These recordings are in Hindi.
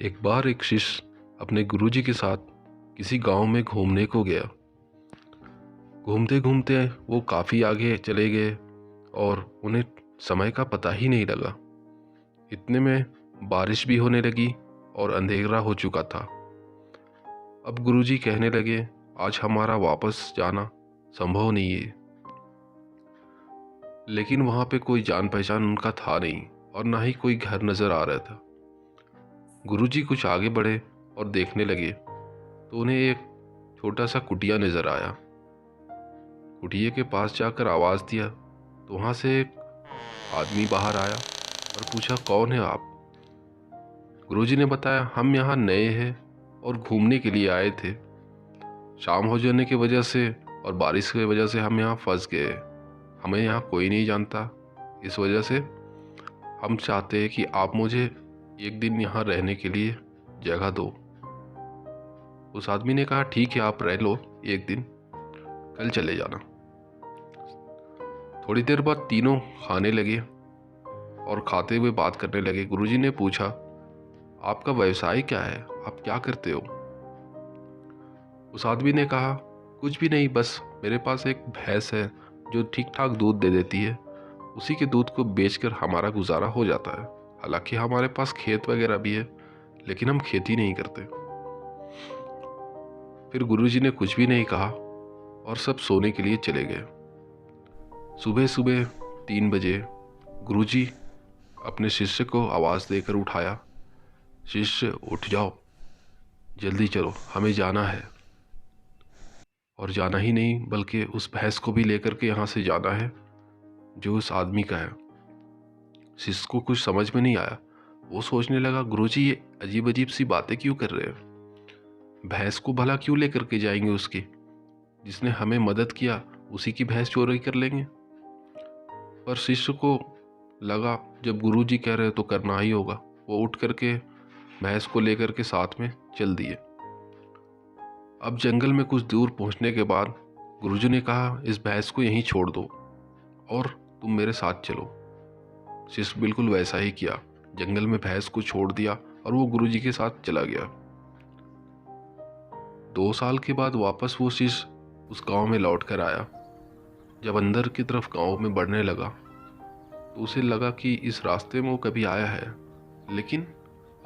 एक बार एक शिष्य अपने गुरुजी के साथ किसी गांव में घूमने को गया। घूमते घूमते वो काफ़ी आगे चले गए और उन्हें समय का पता ही नहीं लगा। इतने में बारिश भी होने लगी और अंधेरा हो चुका था। अब गुरुजी कहने लगे, आज हमारा वापस जाना संभव नहीं है। लेकिन वहाँ पे कोई जान पहचान उनका था नहीं और ना ही कोई घर नज़र आ रहा था। गुरुजी कुछ आगे बढ़े और देखने लगे तो उन्हें एक छोटा सा कुटिया नज़र आया। कुटिया के पास जाकर आवाज़ दिया तो वहाँ से एक आदमी बाहर आया और पूछा, कौन है आप? गुरुजी ने बताया, हम यहाँ नए हैं और घूमने के लिए आए थे। शाम हो जाने की वजह से और बारिश की वजह से हम यहाँ फंस गए। हमें यहाँ कोई नहीं जानता, इस वजह से हम चाहते हैं कि आप मुझे एक दिन यहाँ रहने के लिए जगह दो। उस आदमी ने कहा, ठीक है, आप रह लो एक दिन, कल चले जाना। थोड़ी देर बाद तीनों खाने लगे और खाते हुए बात करने लगे। गुरुजी ने पूछा, आपका व्यवसाय क्या है, आप क्या करते हो? उस आदमी ने कहा, कुछ भी नहीं, बस मेरे पास एक भैंस है जो ठीक ठाक दूध दे देती है। उसी के दूध को बेचकर हमारा गुजारा हो जाता है। हालांकि हमारे पास खेत वगैरह भी है, लेकिन हम खेती नहीं करते। फिर गुरुजी ने कुछ भी नहीं कहा और सब सोने के लिए चले गए। सुबह सुबह 3 बजे गुरुजी अपने शिष्य को आवाज़ देकर उठाया, शिष्य उठ जाओ, जल्दी चलो, हमें जाना है। और जाना ही नहीं बल्कि उस भैंस को भी लेकर के यहाँ से जाना है जो उस आदमी का है। शिष्य को कुछ समझ में नहीं आया। वो सोचने लगा, गुरुजी ये अजीब अजीब सी बातें क्यों कर रहे हैं? भैंस को भला क्यों लेकर के जाएंगे? उसकी जिसने हमें मदद किया उसी की भैंस चोरी कर लेंगे। पर शिष्य को लगा, जब गुरुजी कह रहे तो करना ही होगा। वो उठ करके भैंस को लेकर के साथ में चल दिए। अब जंगल में कुछ दूर पहुंचने के बाद गुरुजी ने कहा, इस भैंस को यहीं छोड़ दो और तुम मेरे साथ चलो। शिष्य बिल्कुल वैसा ही किया, जंगल में भैंस को छोड़ दिया और वो गुरुजी के साथ चला गया। 2 साल के बाद वापस वो शिष्य उस गांव में लौट कर आया। जब अंदर की तरफ गांव में बढ़ने लगा तो उसे लगा कि इस रास्ते में वो कभी आया है, लेकिन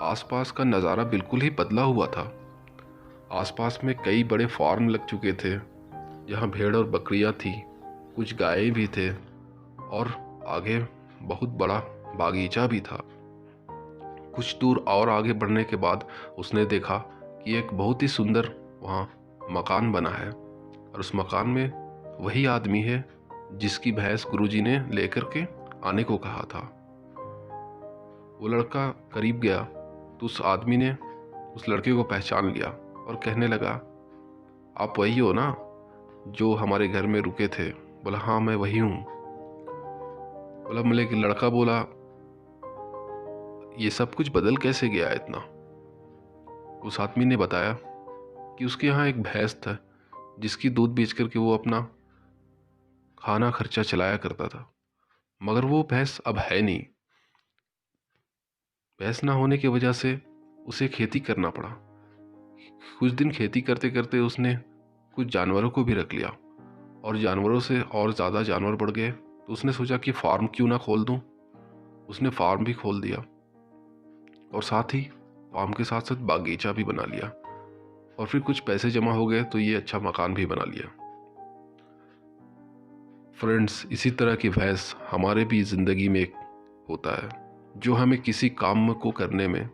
आसपास का नज़ारा बिल्कुल ही बदला हुआ था। आसपास में कई बड़े फार्म लग चुके थे जहाँ भेड़ और बकरियाँ थी, कुछ गायें भी थे और आगे बहुत बड़ा बागीचा भी था। कुछ दूर और आगे बढ़ने के बाद उसने देखा कि एक बहुत ही सुंदर वहाँ मकान बना है और उस मकान में वही आदमी है जिसकी भैंस गुरुजी ने लेकर के आने को कहा था। वो लड़का करीब गया तो उस आदमी ने उस लड़के को पहचान लिया और कहने लगा, आप वही हो ना जो हमारे घर में रुके थे? बोला, हाँ मैं वही हूँ। बोला, मिले कि लड़का बोला, ये सब कुछ बदल कैसे गया इतना? उस आदमी ने बताया कि उसके यहाँ एक भैंस था जिसकी दूध बेच करके वो अपना खाना खर्चा चलाया करता था, मगर वो भैंस अब है नहीं। भैंस ना होने की वजह से उसे खेती करना पड़ा। कुछ दिन खेती करते करते उसने कुछ जानवरों को भी रख लिया और जानवरों से और ज़्यादा जानवर बढ़ गए तो उसने सोचा कि फार्म क्यों ना खोल दूं। उसने फार्म भी खोल दिया और साथ ही फार्म के साथ साथ बागीचा भी बना लिया और फिर कुछ पैसे जमा हो गए तो ये अच्छा मकान भी बना लिया। फ्रेंड्स, इसी तरह की भैंस हमारे भी ज़िंदगी में होता है जो हमें किसी काम को करने में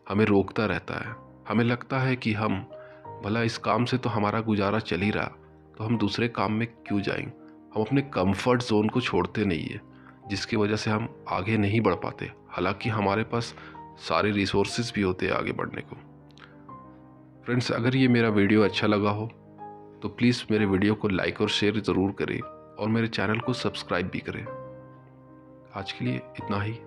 हमें रोकता रहता है। हमें लगता है कि हम भला इस काम से तो हमारा गुजारा चल ही रहा, तो हम दूसरे काम में क्यों जाएंगे। हम अपने कंफर्ट जोन को छोड़ते नहीं है, जिसकी वजह से हम आगे नहीं बढ़ पाते। हालांकि हमारे पास सारे रिसोर्सेज भी होते हैं आगे बढ़ने को। फ्रेंड्स, अगर ये मेरा वीडियो अच्छा लगा हो तो प्लीज़ मेरे वीडियो को लाइक और शेयर ज़रूर करें और मेरे चैनल को सब्सक्राइब भी करें। आज के लिए इतना ही।